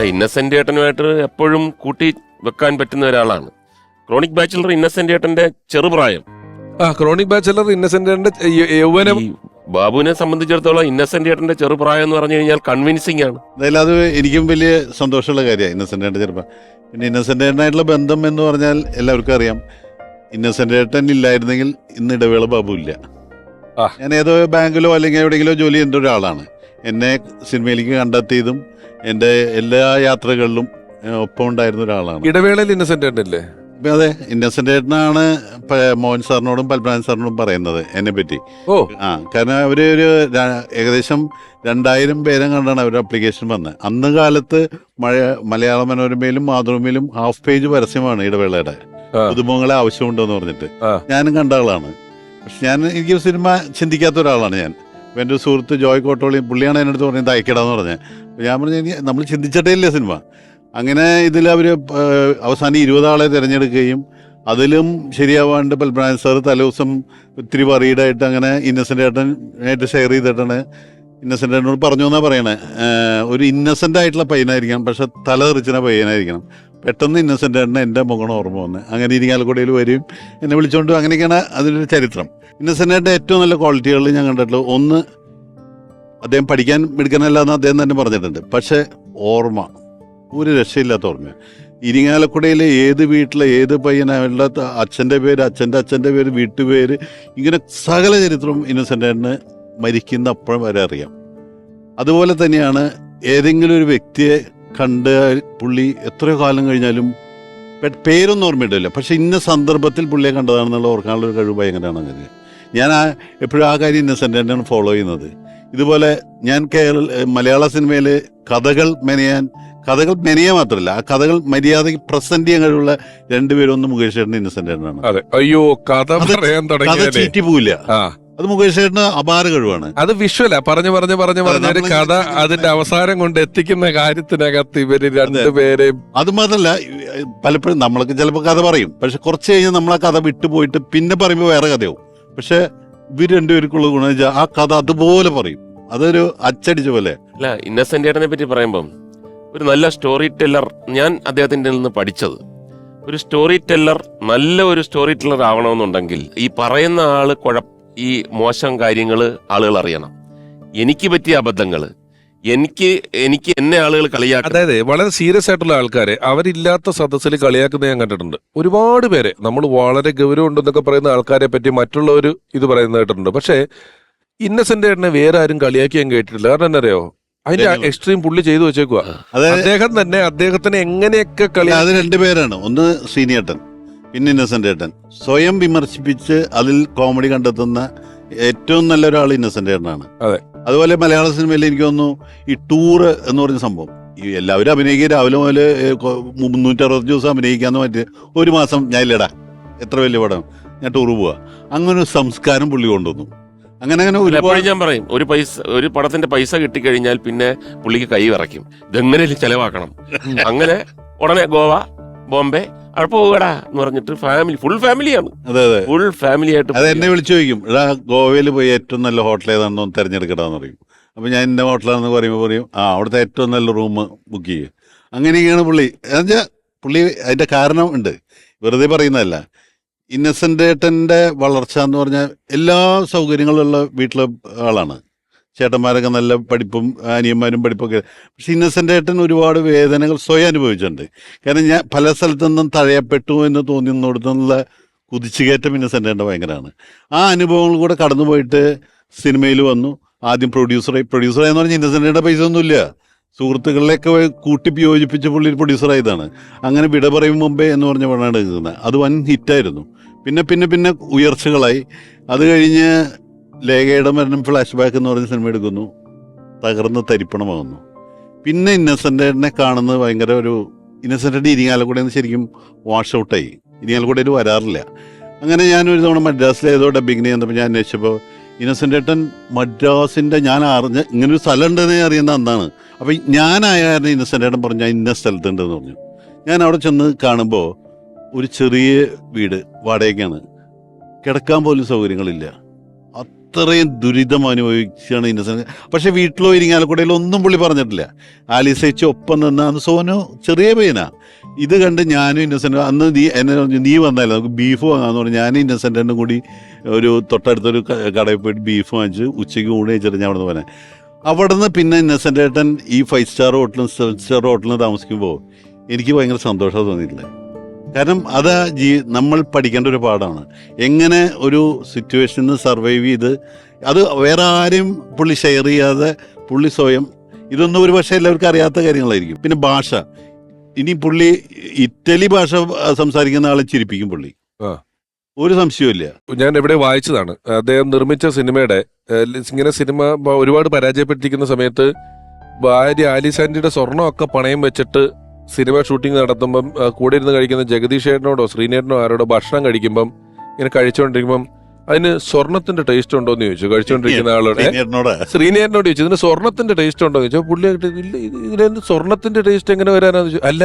ഇന്നസെന്റ് ഏട്ടനുമായിട്ട് എപ്പോഴും കൂട്ടി വെക്കാൻ പറ്റുന്ന ഒരാളാണ്. ക്രോണിക് ബാച്ചിലർ ഇന്നസെന്റ് ഏട്ടന്റെ ചെറുപ്രായം. ക്രോണിക് ബാച്ചിലർ ഇന്നസെന്റ് യൗവനം. ഈ ബാബുവിനെ സംബന്ധിച്ചിടത്തോളം ഇന്നസെന്റ് ഏട്ടന്റെ ചെറുപ്രായം എന്ന് പറഞ്ഞു കഴിഞ്ഞാൽ കൺവിൻസിംഗ് ആണ്. എന്തായാലും അത് എനിക്കും വലിയ സന്തോഷമുള്ള കാര്യമാണ് ഇന്നസെന്റ് ഏട്ടൻ ചെറുപ്പം. പിന്നെ ഇന്നസെന്റ് ഏട്ടനായിട്ടുള്ള ബന്ധം എന്ന് പറഞ്ഞാൽ എല്ലാവർക്കും അറിയാം. ഇന്നസെന്റ് ഏട്ടൻ ഇല്ലായിരുന്നെങ്കിൽ ഇന്ന് ഇടവേള ബാബു ഇല്ല. ഞാൻ ഏതോ ബാങ്കിലോ അല്ലെങ്കിൽ എവിടെയെങ്കിലോ ജോലി ചെയ്യേണ്ട ഒരാളാണ്. എന്നെ സിനിമയിലേക്ക് കണ്ടെത്തിയതും എൻ്റെ എല്ലാ യാത്രകളിലും ഒപ്പം ഉണ്ടായിരുന്ന ഒരാളാണ്. ഇടവേളയിൽ ഇന്നസെന്റ് ഏട്ടനല്ലേ? അതെ, ഇന്നസെന്റ് ഏട്ടനാണ് മോഹൻ സാറിനോടും പത്മനാഭൻ സാറിനോടും പറയുന്നത് എന്നെ പറ്റി. കാരണം അവര് ഒരു ഏകദേശം 2000 പേരെ കണ്ടാണ് അവരുടെ അപ്ലിക്കേഷൻ വന്നത്. അന്ന് കാലത്ത് മലയാള മനോരമയിലും മാതൃഭൂമിയിലും ഹാഫ് പേജ് പരസ്യമാണ് ഇടവേളയുടെ. പുതുമുഖങ്ങളെ ആവശ്യമുണ്ടെന്ന് പറഞ്ഞിട്ട് ഞാനും കണ്ട ആളാണ്. പക്ഷെ എനിക്ക് സിനിമ ചിന്തിക്കാത്ത ഒരാളാണ് ഞാൻ. എൻ്റെ ഒരു സുഹൃത്ത് ജോയ് കോട്ടോളി, പുള്ളിയാണ് എൻ്റെ അടുത്ത് പറഞ്ഞത് അയക്കടാന്ന് പറഞ്ഞത്. ഞാൻ പറഞ്ഞു നമ്മൾ ചിന്തിച്ചിട്ടേ ഇല്ല സിനിമ. അങ്ങനെ ഇതിൽ അവർ അവസാനം 20 ആളെ തിരഞ്ഞെടുക്കുകയും അതിലും ശരിയാവാണ്ട് പത്മനാഭൻ സാർ തലേദിവസം ഒത്തിരി വറീഡായിട്ട് അങ്ങനെ ഇന്നസെന്റ് ഏട്ടനായിട്ട് ഷെയർ ചെയ്തിട്ടാണ് ഇന്നസെന്റ് ഏട്ടനോട് പറഞ്ഞു എന്നാ പറയണേ, ഒരു ഇന്നസെന്റ് ആയിട്ടുള്ള പയ്യനായിരിക്കണം, പക്ഷെ തല തെറിച്ചിന പയ്യനായിരിക്കണം. പെട്ടെന്ന് ഇന്നസെന്റ് ഏട്ടന് എൻ്റെ മുഖം ഓർമ്മ വന്ന് അങ്ങനെ ഇരിങ്ങാലക്കുടയിൽ വരും എന്നെ വിളിച്ചുകൊണ്ട്. അങ്ങനെയൊക്കെയാണ് അതിൻ്റെ ചരിത്രം. ഇന്നസെന്റ് ഏട്ടൻ്റെ ഏറ്റവും നല്ല ക്വാളിറ്റികളിൽ ഞാൻ കണ്ടിട്ടുള്ളത്, ഒന്ന്, അദ്ദേഹം പഠിക്കാൻ മിടുക്കനല്ല എന്ന് അദ്ദേഹം തന്നെ പറഞ്ഞിട്ടുണ്ട്. പക്ഷെ ഓർമ്മ ഒരു രക്ഷയില്ലാത്ത ഓർമ്മയാണ്. ഇരിങ്ങാലക്കുടയിലെ ഏത് വീട്ടിലെ ഏത് പയ്യനായുള്ള അച്ഛൻ്റെ പേര്, അച്ഛൻ്റെ പേര്, വീട്ടുപേര്, ഇങ്ങനെ സകല ചരിത്രവും ഇന്നസെന്റ് ഏട്ടന് മരിക്കുന്ന അപ്പോഴും വരെ അറിയാം. അതുപോലെ തന്നെയാണ് ഏതെങ്കിലും ഒരു വ്യക്തിയെ കണ്ട് പുള്ളി എത്രയോ കാലം കഴിഞ്ഞാലും പേരൊന്നും ഓർമ്മയിട്ടില്ല, പക്ഷെ ഇന്ന സന്ദർഭത്തിൽ പുള്ളിയെ കണ്ടതാണെന്നുള്ള ഓർക്കാനുള്ള ഒരു കഴിവ് ഭയങ്കരമാണ്. അങ്ങനെ ഞാൻ എപ്പോഴും ആ കാര്യം ഇന്നസെന്റ് ഏട്ടനാണ് ഫോളോ ചെയ്യുന്നത്. ഇതുപോലെ ഞാൻ മലയാള സിനിമയിൽ കഥകൾ മെനയാൻ മാത്രമല്ല, ആ കഥകൾ മര്യാദയ്ക്ക് പ്രസന്റ് ചെയ്യാൻ കഴിവുള്ള രണ്ടുപേരും, ഒന്ന് മുകേഷ് ചേട്ടൻ, ഇന്നസെന്റ് ഏട്ടനാണ്. അയ്യോ, കഥ ചീറ്റി പോവില്ല. അത് മുകേഷ് ചേട്ടന് അപാര കഴിവാണ്. അത് വിഷ്വലാ പറഞ്ഞു ഒരു കഥ അതിന്റെ അവസാനം കൊണ്ട് എത്തിക്കുന്ന കാര്യത്തിനകത്ത് ഇവര് രണ്ടുപേരെയും. അത് മാത്രല്ല, പലപ്പോഴും നമ്മളൊക്കെ ചിലപ്പോൾ കഥ പറയും, പക്ഷെ കുറച്ച് കഴിഞ്ഞാൽ നമ്മൾ ആ കഥ വിട്ടുപോയിട്ട് പിന്നെ പറയുമ്പോൾ വേറെ കഥയാവും. പക്ഷെ ഇവർ രണ്ടുപേർക്കുള്ള ഗുണം വെച്ചാൽ ആ കഥ അതുപോലെ പറയും. അതൊരു അച്ചടിച്ച പോലെ. അല്ല, ഇന്നസെന്റ് ഏട്ടനെ പറ്റി പറയുമ്പം ഒരു നല്ല സ്റ്റോറി ടെല്ലർ, ഞാൻ അദ്ദേഹത്തിന്റെ നിന്ന് പഠിച്ചത്, ഒരു സ്റ്റോറി ടെല്ലർ, നല്ല ഒരു സ്റ്റോറി ടെല്ലർ ആവണമെന്നുണ്ടെങ്കിൽ ഈ പറയുന്ന ആള് ഈ മോശം കാര്യങ്ങൾ ആളുകൾ അറിയണം. എനിക്ക് പറ്റിയ അബദ്ധങ്ങൾ എനിക്ക് എന്നെ ആളുകൾ കളിയാക്കും. അതായത് വളരെ സീരിയസ് ആയിട്ടുള്ള ആൾക്കാരെ അവരില്ലാത്ത സദസ്സിൽ കളിയാക്കുന്ന ഞാൻ കണ്ടിട്ടുണ്ട്. ഒരുപാട് പേരെ നമ്മൾ വളരെ ഗൗരവം ഉണ്ടെന്നൊക്കെ പറയുന്ന ആൾക്കാരെ പറ്റി മറ്റുള്ളവർ ഇത് പറയുന്നത് കേട്ടിട്ടുണ്ട്. പക്ഷേ ഇന്നസെന്റ് ഏട്ടനെ വേറെ ആരും കളിയാക്കി ഞാൻ കേട്ടിട്ടില്ല. കാരണം എന്നറിയോ, അതിന്റെ എക്സ്ട്രീം പുള്ളി ചെയ്തു വെച്ചേക്കുക. അദ്ദേഹം തന്നെ അദ്ദേഹത്തിന് എങ്ങനെയൊക്കെ അത് രണ്ടുപേരാണ്. ഒന്ന് ശ്രീനിയേട്ടൻ, പിന്നെ ഇന്നസെന്റ് ഏട്ടൻ. സ്വയം വിമർശിപ്പിച്ച് അതിൽ കോമഡി കണ്ടെത്തുന്ന ഏറ്റവും നല്ല ഒരാൾ ഇന്നസെന്റ് ഏട്ടനാണ്. അതെ. അതുപോലെ മലയാള സിനിമയിൽ എനിക്ക് തോന്നുന്നു ഈ ടൂറ് എന്ന് പറഞ്ഞ സംഭവം, ഈ എല്ലാവരും അഭിനയിക്കുക, രാവിലെ മുതൽ 360 ദിവസം അഭിനയിക്കാന്ന് പറ്റി ഒരു മാസം ഞാൻ ഇല്ലടാ, എത്ര വലിയ പടം, ഞാൻ ടൂറ് പോവാ, അങ്ങനെ ഒരു സംസ്കാരം പുള്ളി കൊണ്ടുവന്നു. അങ്ങനെ ഞാൻ പറയും, ഒരു പടത്തിന്റെ പൈസ കിട്ടിക്കഴിഞ്ഞാൽ പിന്നെ പുള്ളിക്ക് കൈ വിറയ്ക്കും, ഇതെങ്ങനെയും ചെലവാക്കണം. അങ്ങനെ ഉടനെ ഗോവ, ബോംബെ അവിടെ പോകടാ എന്ന് പറഞ്ഞിട്ട് ഫുൾ ഫാമിലിയാണ്. അതെ, ഫുൾ ഫാമിലി ആയിട്ട്. അത് എന്നെ വിളിച്ചു ചോദിക്കും, ഗോവയിൽ പോയി ഏറ്റവും നല്ല ഹോട്ടൽ ഏതാണെന്നോ തിരഞ്ഞെടുക്കടാന്ന് പറയും. അപ്പൊ ഞാൻ എന്റെ ഹോട്ടലാണെന്ന് പറയുമ്പോൾ പറയും, അവിടുത്തെ ഏറ്റവും നല്ല റൂം ബുക്ക് ചെയ്യും. അങ്ങനെയൊക്കെയാണ് പുള്ളി. എന്നുവെച്ചാൽ പുള്ളി അതിന്റെ കാരണം ഉണ്ട്, വെറുതെ പറയുന്നതല്ല. ഇന്നസെന്റ് ഏട്ടന്റെ വളർച്ച എന്ന് പറഞ്ഞാൽ എല്ലാ സൗകര്യങ്ങളുള്ള വീട്ടിലെ ആളാണ്. ചേട്ടന്മാരൊക്കെ നല്ല പഠിപ്പും അനിയന്മാരും പഠിപ്പൊക്കെ. പക്ഷെ ഇന്നസെന്റ് ഏട്ടൻ ഒരുപാട് വേദനകൾ സ്വയം അനുഭവിച്ചിട്ടുണ്ട്. കാരണം ഞാൻ പല സ്ഥലത്തു നിന്നും തഴയപ്പെട്ടു എന്ന് തോന്നുന്നിടത്തുനിന്നുള്ള കുതിച്ചുകയറ്റം ഇന്നസെന്റ് ഏട്ടൻ ഭയങ്കരമാണ്. ആ അനുഭവങ്ങൾ കൂടെ കടന്നുപോയിട്ട് സിനിമയിൽ വന്നു. ആദ്യം പ്രൊഡ്യൂസറായി എന്ന് പറഞ്ഞാൽ ഇന്നസെന്റ് ഏട്ടൻ്റെ പൈസ ഒന്നുമില്ല, സുഹൃത്തുക്കളിലേക്ക് കൂട്ടി യോജിപ്പിച്ച പുള്ളി പ്രൊഡ്യൂസറായതാണ്. അങ്ങനെ വിട പറയും മുമ്പേ എന്ന് പറഞ്ഞ പടമാണ് എടുക്കുന്നത്. അത് വൻ ഹിറ്റായിരുന്നു. പിന്നെ ഉയർച്ചകളായി. അത് കഴിഞ്ഞ് ലേഖയുടെ മരണം ഫ്ലാഷ് ബാക്ക് എന്ന് പറഞ്ഞ സിനിമ എടുക്കുന്നു, തകർന്ന് തരിപ്പണമാകുന്നു. പിന്നെ ഇന്നസെന്റ് ഏട്ടനെ കാണുന്നത് ഭയങ്കര ഒരു ഇന്നസെന്റ് ഇരിങ്ങാലക്കുടയിൽ നിന്ന് ശരിക്കും വാഷ് ഔട്ടായി. ഇരിങ്ങാലക്കുടയിൽ വരാറില്ല. അങ്ങനെ ഞാനൊരു തവണ മദ്രാസിലെ ഏതോ ഡബിങ്ങിന് ചെന്നപ്പോൾ ഞാൻ അന്വേഷിച്ചപ്പോൾ ഇന്നസെന്റ് ഏട്ടൻ മദ്രാസിന്റെ, ഞാൻ അറിഞ്ഞ ഇങ്ങനൊരു സ്ഥലം ഉണ്ടെന്ന് അറിയുന്ന അന്നാണ്. അപ്പൊ ഞാനായിരുന്നു ഇന്നസെന്റ് ഏട്ടൻ പറഞ്ഞു, ഞാൻ ഇന്ന സ്ഥലത്തുണ്ടെന്ന് പറഞ്ഞു. ഞാൻ അവിടെ ചെന്ന് കാണുമ്പോൾ ഒരു ചെറിയ വീട് വാടകയ്ക്കാണ്, കിടക്കാൻ പോലും സൗകര്യങ്ങളില്ല. അത്രയും ദുരിതം അനുഭവിച്ചാണ് ഇന്നസെന്റ്. പക്ഷെ വീട്ടിലോ ഇരിങ്ങാലക്കുടയിലോ ഒന്നും പുള്ളി പറഞ്ഞിട്ടില്ല. ആലീസേച്ചി ഒപ്പം നിന്ന് അന്ന് സോനു ചെറിയ പയ്യനാ. ഇത് കണ്ട് ഞാനും ഇന്നസെന്റ് അന്ന് എന്നെ പറഞ്ഞു, നീ വന്നാലോ നമുക്ക് ബീഫ് വാങ്ങാന്ന് പറഞ്ഞു. ഞാനും ഇന്നസെന്റും കൂടി ഒരു തൊട്ടടുത്തൊരു കടയിൽ പോയിട്ട് ബീഫ് വാങ്ങിച്ച് ഉച്ചയ്ക്ക് ഊണ് കഴിച്ചിട്ട് ഞാൻ അവിടെ നിന്ന് പോകാൻ. അവിടുന്ന് പിന്നെ ഇന്നസെന്റ് ഏട്ടൻ ഈ 5 സ്റ്റാർ ഹോട്ടലും 7 സ്റ്റാർ ഹോട്ടലും താമസിക്കുമ്പോൾ എനിക്ക് ഭയങ്കര സന്തോഷം തോന്നിയിട്ടില്ല. കാരണം അത് നമ്മൾ പഠിക്കേണ്ട ഒരു പാഠമാണ്. എങ്ങനെ ഒരു സിറ്റുവേഷനിൽ സർവൈവ് ചെയ്ത് അത് വേറെ ആരും പുള്ളി ഷെയർ ചെയ്യാതെ പുള്ളി സ്വയം, ഇതൊന്നും ഒരു പക്ഷേ എല്ലാവർക്കും അറിയാത്ത കാര്യങ്ങളായിരിക്കും. പിന്നെ ഭാഷ, ഇനി പുള്ളി ഇറ്റലി ഭാഷ സംസാരിക്കുന്ന ആളെ ചിരിപ്പിക്കും പുള്ളി, ഒരു സംശയമില്ല. ഞാൻ എവിടെ വായിച്ചതാണ്, അദ്ദേഹം നിർമ്മിച്ച സിനിമയുടെ ഇങ്ങനെ സിനിമ ഒരുപാട് പരാജയപ്പെട്ടിരിക്കുന്ന സമയത്ത് ഭാര്യ ആലിസാൻഡിയുടെ സ്വർണ്ണമൊക്കെ പണയം വെച്ചിട്ട് സിനിമ ഷൂട്ടിംഗ് നടത്തുമ്പം കൂടെ ഇരുന്ന് കഴിക്കുന്ന ജഗദീഷ് ഏട്ടനോടോ ശ്രീനേട്ടനോ ആരോടോ ഭക്ഷണം കഴിക്കുമ്പം ഇങ്ങനെ കഴിച്ചുകൊണ്ടിരിക്കുമ്പം അതിന് സ്വർണത്തിന്റെ ടേസ്റ്റ് ഉണ്ടോ എന്ന് ചോദിച്ചു. കഴിച്ചുകൊണ്ടിരിക്കുന്ന ആളോട് ശ്രീനേട്ടനോട് ചോദിച്ചു, ഇതിന് സ്വർണത്തിന്റെ ടേസ്റ്റ് ഉണ്ടോ എന്ന് ചോദിച്ചു. പുള്ളി ഇതിന് സ്വർണത്തിന്റെ ടേസ്റ്റ് എങ്ങനെ വരാനാന്ന് ചോദിച്ചു. അല്ല,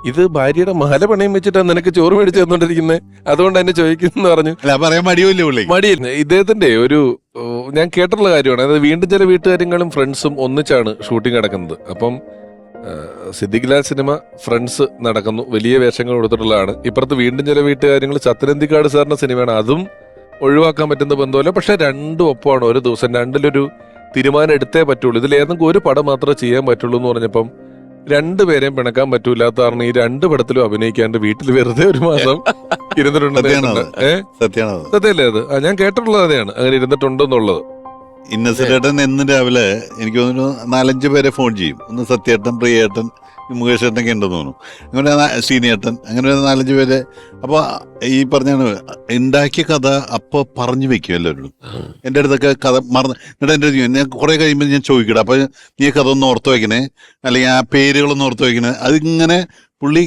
ഇത് ഭാര്യയുടെ മാല പണയം വെച്ചിട്ടാണ് നിനക്ക് ചോറ് മേടിച്ച് തന്നോണ്ടിരിക്കുന്നത്, അതുകൊണ്ട് എന്നെ ചോദിക്കുന്നു പറഞ്ഞു. പറയാൻ മടിയില്ല. ഇദ്ദേഹത്തിന്റെ ഒരു ഞാൻ കേട്ടിട്ടുള്ള കാര്യമാണ്. അതായത് വീണ്ടും ചില വീട്ടുകാര്യങ്ങളും ഫ്രണ്ട്സും ഒന്നിച്ചാണ് ഷൂട്ടിംഗ് നടക്കുന്നത്. അപ്പം സിദ്ദിഖ് ലാൽ സിനിമ ഫ്രണ്ട്സ് നടക്കുന്നു, വലിയ വേഷങ്ങൾ കൊടുത്തിട്ടുള്ളതാണ്. ഇപ്പുറത്ത് വീണ്ടും ചില വീട്ടുകാര്യങ്ങൾ സത്യനന്ദിക്കാട് സാറിന്റെ സിനിമയാണ്, അതും ഒഴിവാക്കാൻ പറ്റുന്ന ബന്ധമല്ല. പക്ഷെ രണ്ടും ഒപ്പമാണ്. ഒരു ദിവസം രണ്ടിലൊരു തീരുമാനം എടുത്തേ പറ്റുള്ളൂ. ഇതിൽ ഏതെങ്കിലും ഒരു പടം മാത്രമേ ചെയ്യാൻ പറ്റുള്ളൂ എന്ന് പറഞ്ഞപ്പം രണ്ടുപേരെയും പിണക്കാൻ പറ്റൂലാത്ത കാരണം ഈ 2 പടത്തിലും അഭിനയിക്കാണ്ട് വീട്ടിൽ വെറുതെ ഒരു മാസം ഇരുന്നിട്ടുണ്ട്. സത്യമല്ലേ അത്? ഞാൻ കേട്ടിട്ടുള്ളത് അതെയാണ്, അങ്ങനെ ഇരുന്നിട്ടുണ്ടെന്നുള്ളത്. ഇന്നസെന്റേട്ടൻ എന്ന് രാവിലെ എനിക്ക് തോന്നുന്നു 4-5 പേരെ ഫോൺ ചെയ്യും. ഒന്ന് സത്യേട്ടൻ, പ്രിയേട്ടൻ, മുകേഷ് ഏട്ടനൊക്കെ ഉണ്ടെന്ന് തോന്നുന്നു. അങ്ങനെ ശ്രീനേട്ടൻ, അങ്ങനെ 4-5 പേര്. അപ്പോൾ ഈ പറഞ്ഞാണ് ഉണ്ടാക്കിയ കഥ അപ്പോൾ പറഞ്ഞു വെക്കും എല്ലാവരോടും. എൻ്റെ അടുത്തൊക്കെ കഥ മറന്ന് എന്നിട്ട് എൻ്റെ അടുത്ത് ഞാൻ കുറേ കഴിയുമ്പോൾ ഞാൻ ചോദിക്കട്ടെ, അപ്പോൾ നീ കഥ ഒന്ന് ഓർത്ത് വയ്ക്കണേ, അല്ലെങ്കിൽ ആ പേരുകളൊന്ന് ഓർത്ത് വയ്ക്കണേ. അതിങ്ങനെ പുള്ളി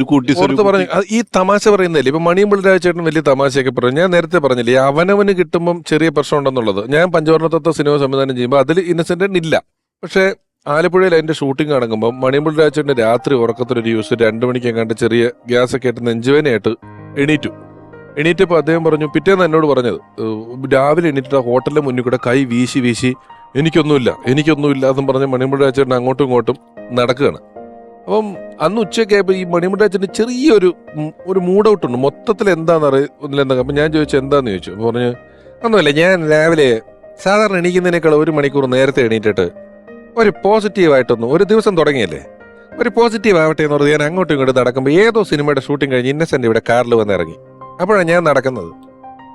കൂട്ടി പറഞ്ഞു. ഈ തമാശ പറയുന്നില്ലേ, ഇപ്പൊ മണിയമ്പിള്ള രാജേട്ടൻ വലിയ തമാശയൊക്കെ പറഞ്ഞു. ഞാൻ നേരത്തെ പറഞ്ഞില്ലേ, അവനവന് കിട്ടുമ്പം ചെറിയ പ്രശ്നം ഉണ്ടെന്നുള്ളത്. ഞാൻ പഞ്ചവർണ്ണത്തത്വ സിനിമ സംവിധാനം ചെയ്യുമ്പോൾ അതിൽ ഇന്നസെന്റ് ഇല്ല. പക്ഷേ ആലപ്പുഴയിൽ അതിന്റെ ഷൂട്ടിംഗ് നടക്കുമ്പോൾ മണിയമ്പിള്ള രാജേട്ടന്റെ രാത്രി ഉറക്കത്തിലൊരു യൂസ് 2 മണിക്ക് എങ്ങാണ്ട് ചെറിയ ഗ്യാസ് ഒക്കെ ആയിട്ട് നെഞ്ചുവേനയായിട്ട് എണീറ്റപ്പോൾ അദ്ദേഹം പറഞ്ഞു, പിറ്റേന്ന് എന്നോട് പറഞ്ഞത്, രാവിലെ എണീറ്റിട്ട് ഹോട്ടലിന്റെ മുന്നിൽ കൂടെ കൈ വീശി എനിക്കൊന്നുമില്ല എന്നും പറഞ്ഞ് മണിയമ്പിള്ള രാജേട്ടൻ അങ്ങോട്ടും ഇങ്ങോട്ടും നടക്കുകയാണ്. അപ്പം അന്ന് ഉച്ചയ്ക്കായപ്പോൾ ഈ മണിമുണ്ടാച്ചൻ്റെ ചെറിയൊരു മൂഡ് ഔട്ട് ഉണ്ട്. മൊത്തത്തിൽ എന്താണെന്ന് അറിയില്ല. അപ്പം ഞാൻ ചോദിച്ചു എന്താന്ന് ചോദിച്ചു. അപ്പോൾ പറഞ്ഞു, ഒന്നുമില്ല, ഞാൻ രാവിലെ സാധാരണ എണീക്കുന്നതിനേക്കാൾ 1 മണിക്കൂർ നേരത്തെ എണീറ്റിട്ട് ഒരു പോസിറ്റീവായിട്ടൊന്നും, ഒരു ദിവസം തുടങ്ങിയല്ലേ, ഒരു പോസിറ്റീവ് ആവട്ടെ എന്ന് പറഞ്ഞ് ഞാൻ അങ്ങോട്ടും ഇങ്ങോട്ടും നടക്കുമ്പോൾ ഏതോ സിനിമയുടെ ഷൂട്ടിംഗ് കഴിഞ്ഞ് ഇന്നസെന്റ് ഇവിടെ കാറിൽ വന്ന് ഇറങ്ങി. അപ്പോഴാണ് ഞാൻ നടക്കുന്നത്.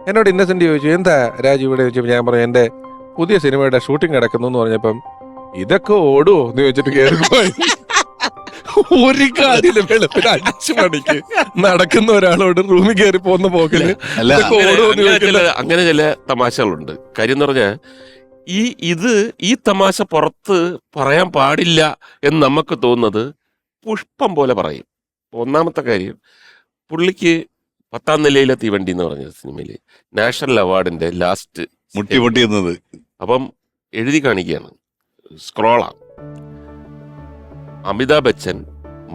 എന്നോട് ഇന്നസെന്റ് ചോദിച്ചു, എന്താ രാജു ഇവിടെ ചോദിച്ചപ്പോൾ ഞാൻ പറഞ്ഞു, എൻ്റെ പുതിയ സിനിമയുടെ ഷൂട്ടിംഗ് നടക്കുന്നു എന്ന് പറഞ്ഞപ്പം ഇതൊക്കെ ഓടുവോ എന്ന് ചോദിച്ചിട്ട് കയറിപ്പോയി. ഒരു കാര്യമില്ല, വെളുപ്പിന് 5 മണിക്ക് നടക്കുന്ന ഒരാളോട് റൂമിൽ കയറി പോകുന്ന പോക്കില് അങ്ങനെ ചില തമാശകളുണ്ട്. കാര്യം എന്ന് പറഞ്ഞാൽ ഈ തമാശ പുറത്ത് പറയാൻ പാടില്ല എന്ന് നമുക്ക് തോന്നുന്നത് പുഷ്പം പോലെ പറയും. ഒന്നാമത്തെ കാര്യം, പുള്ളിക്ക് 10ാം നിലയിലെ തീവണ്ടി എന്ന് പറഞ്ഞ സിനിമയില് നാഷണൽ അവാർഡിന്റെ ലാസ്റ്റ് മുട്ടിമുട്ടിയുന്നത് അപ്പം എഴുതി കാണിക്കുകയാണ്, സ്ക്രോളാണ്. അമിതാഭ് ബച്ചൻ,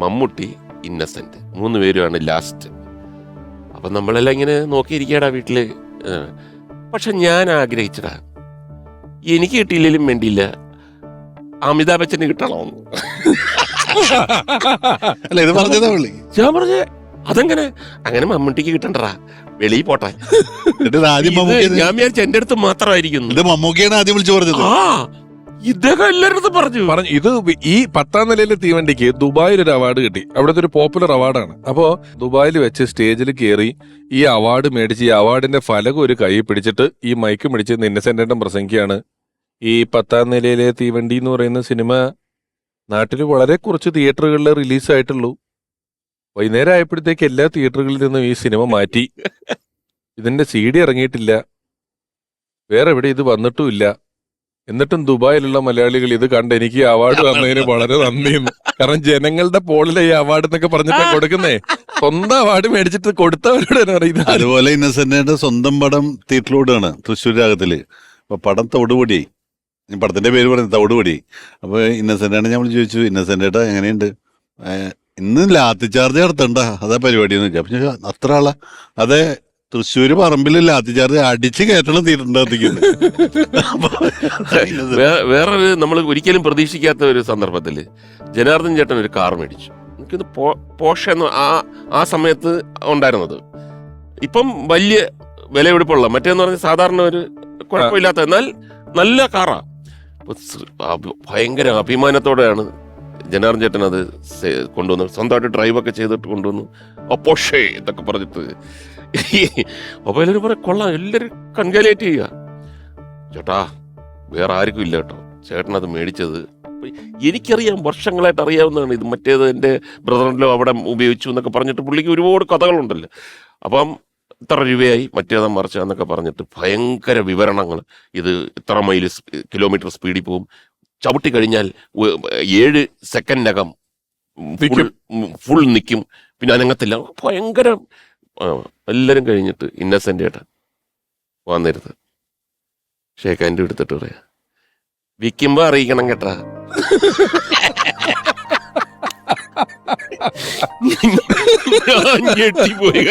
മമ്മൂട്ടി, ഇന്നസെന്റ് 3 പേരുമാണ് ലാസ്റ്റ്. അപ്പം നമ്മളെല്ലാം ഇങ്ങനെ നോക്കിയിരിക്കടാ വീട്ടില്. പക്ഷെ ഞാൻ ആഗ്രഹിച്ചടാ, എനിക്ക് കിട്ടിയില്ലെങ്കിലും വേണ്ടിയില്ല, അമിതാഭ് ബച്ചന് കിട്ടണമെന്ന്. ഞാൻ പറഞ്ഞ അതെങ്ങനെ, അങ്ങനെ മമ്മൂട്ടിക്ക് കിട്ടണ്ടടാ, വെളിയിൽ പോട്ടെ. ഞാൻ വിചാരിച്ച എന്റെ അടുത്ത് മാത്രമായിരിക്കുന്നു. മമ്മൂക്കിയാണ് ആദ്യം വിളിച്ചു പറഞ്ഞത്. ഇദ്ദേഹം എല്ലാവരും പറഞ്ഞു ഇത് ഈ 10ാം നിലയിലെ തീവണ്ടിക്ക് ദുബായിൽ ഒരു അവാർഡ് കിട്ടി. അവിടുത്തെ ഒരു പോപ്പുലർ അവാർഡാണ്. അപ്പോ ദുബായിൽ വെച്ച് സ്റ്റേജിൽ കയറി ഈ അവാർഡ് മേടിച്ച് ഈ അവാർഡിന്റെ ഫലകം ഒരു കൈ പിടിച്ചിട്ട് ഈ മൈക്ക് പിടിച്ച് ഇന്നസെന്റേട്ടൻ പ്രസംഗിക്കുകയാണ്. ഈ 10ാം നിലയിലെ തീവണ്ടി എന്ന് പറയുന്ന സിനിമ നാട്ടിൽ വളരെ കുറച്ച് തിയേറ്ററുകളിൽ റിലീസായിട്ടുള്ളൂ. വൈകുന്നേരം ആയപ്പോഴത്തേക്ക് എല്ലാ തിയേറ്ററുകളിൽ നിന്നും ഈ സിനിമ മാറ്റി. ഇതിന്റെ CD ഇറങ്ങിയിട്ടില്ല, വേറെ എവിടെ ഇത് വന്നിട്ടുമില്ല. എന്നിട്ടും ദുബായിലുള്ള മലയാളികൾ ഇത് കണ്ട് എനിക്ക് അവാർഡ് തന്നതിന് വളരെ നന്ദിയെന്ന്. കാരണം ജനങ്ങളുടെ പോളിലെ ഈ അവാർഡ് എന്നൊക്കെ പറഞ്ഞിട്ട് കൊടുക്കുന്നേ, സ്വന്തം അവാർഡ് മേടിച്ചിട്ട് കൊടുത്തവരോട് അറിയുന്നത്. അതുപോലെ ഇന്നസെന്റിന്റെ സ്വന്തം പടം തിയേറ്ററിലൂടെയാണ് തൃശ്ശൂർ രാഗത്തില്. അപ്പൊ പടം തോടുപൊടിയായി, പടത്തിന്റെ പേര് പറയുന്നത് തോടുപൊടി. അപ്പൊ ഇന്നസെന്റാണ് ഞാൻ ചോദിച്ചു, ഇന്നസെന്റേട്ടാ എങ്ങനെയുണ്ട്, ഇന്ന് ലാത്തി ചാർജ് നടത്തണ്ട, അതാ പരിപാടി എന്ന് വെച്ചാൽ. അപ്പൊ അത്ര ആളാ, അതെ തൃശ്ശൂര് പറമ്പിലില്ല അതിചാർജ് അടിച്ച് കയറ്റണം തീരുണ്ടാത്തിക്കുന്നു. വേറൊരു നമ്മൾ ഒരിക്കലും പ്രതീക്ഷിക്കാത്ത ഒരു സന്ദർഭത്തിൽ ജനാർദ്ദൻ ചേട്ടൻ ഒരു കാർ മേടിച്ചു. എനിക്കിത് പോഷ എന്ന് ആ സമയത്ത് ഉണ്ടായിരുന്നത്. ഇപ്പം വലിയ വിലപിടിപ്പുള്ള, മറ്റേന്ന് പറഞ്ഞാൽ സാധാരണ ഒരു കുഴപ്പമില്ലാത്ത എന്നാൽ നല്ല കാറാ. ഭയങ്കര അഭിമാനത്തോടെയാണ് ജനാർദ്ദൻ ചേട്ടൻ അത് കൊണ്ടുവന്നു. സ്വന്തമായിട്ട് ഡ്രൈവൊക്കെ ചെയ്തിട്ട് കൊണ്ടുവന്നു. പോഷേ എന്നൊക്കെ പറഞ്ഞിട്ട് അപ്പൊ എല്ലാവരും പറയാം കൊള്ളാം, എല്ലാവരും കൺഗ്രാലേറ്റ് ചെയ്യുക. ചേട്ടാ വേറെ ആർക്കും ഇല്ല കേട്ടോ, ചേട്ടൻ അത് മേടിച്ചത് എനിക്കറിയാം, വർഷങ്ങളായിട്ട് അറിയാവുന്നതാണ്. ഇത് മറ്റേത് എൻ്റെ ബ്രദറിലോ അവിടെ ഉപയോഗിച്ചു എന്നൊക്കെ പറഞ്ഞിട്ട് പുള്ളിക്ക് ഒരുപാട് കഥകളുണ്ടല്ലോ. അപ്പം ഇത്ര രൂപയായി, മറ്റേതാ മറിച്ചാന്നൊക്കെ പറഞ്ഞിട്ട് ഭയങ്കര വിവരണങ്ങൾ. ഇത് ഇത്ര കിലോമീറ്റർ സ്പീഡിൽ പോകും, ചവിട്ടി കഴിഞ്ഞാൽ 7 സെക്കൻഡിനകം ഫുൾ നിൽക്കും, പിന്നെ അനങ്ങത്തില്ല. ഭയങ്കര എല്ലാവരും കഴിഞ്ഞിട്ട് ഇന്നസെന്റ് ഏട്ടൻ വന്നിരുത് ഷേക്ക് ഹാൻഡ് എടുത്തിട്ട് പറയാ, വിൽക്കുമ്പോ അറിയിക്കണം കേട്ടാ. ഞെട്ടിപ്പോയി.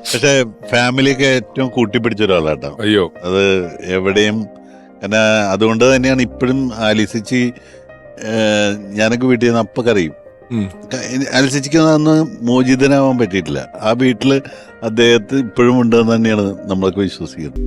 പക്ഷെ ഫാമിലിയൊക്കെ ഏറ്റവും കൂട്ടിപ്പിടിച്ച ഒരാളാട്ടോ. അയ്യോ, അത് എവിടെയും. കാരണം അതുകൊണ്ട് തന്നെയാണ് ഇപ്പോഴും ആലിസിച്ചി, ഞാനൊക്കെ വീട്ടിൽ നിന്ന് അപ്പൊ കറിയും. ആലിസിച്ചിക്ക് അന്ന് മോചിതനാവാൻ പറ്റിയിട്ടില്ല. ആ വീട്ടില് അദ്ദേഹത്തെ ഇപ്പോഴും ഉണ്ടെന്ന് തന്നെയാണ് നമ്മളൊക്കെ വിശ്വസിക്കുന്നത്.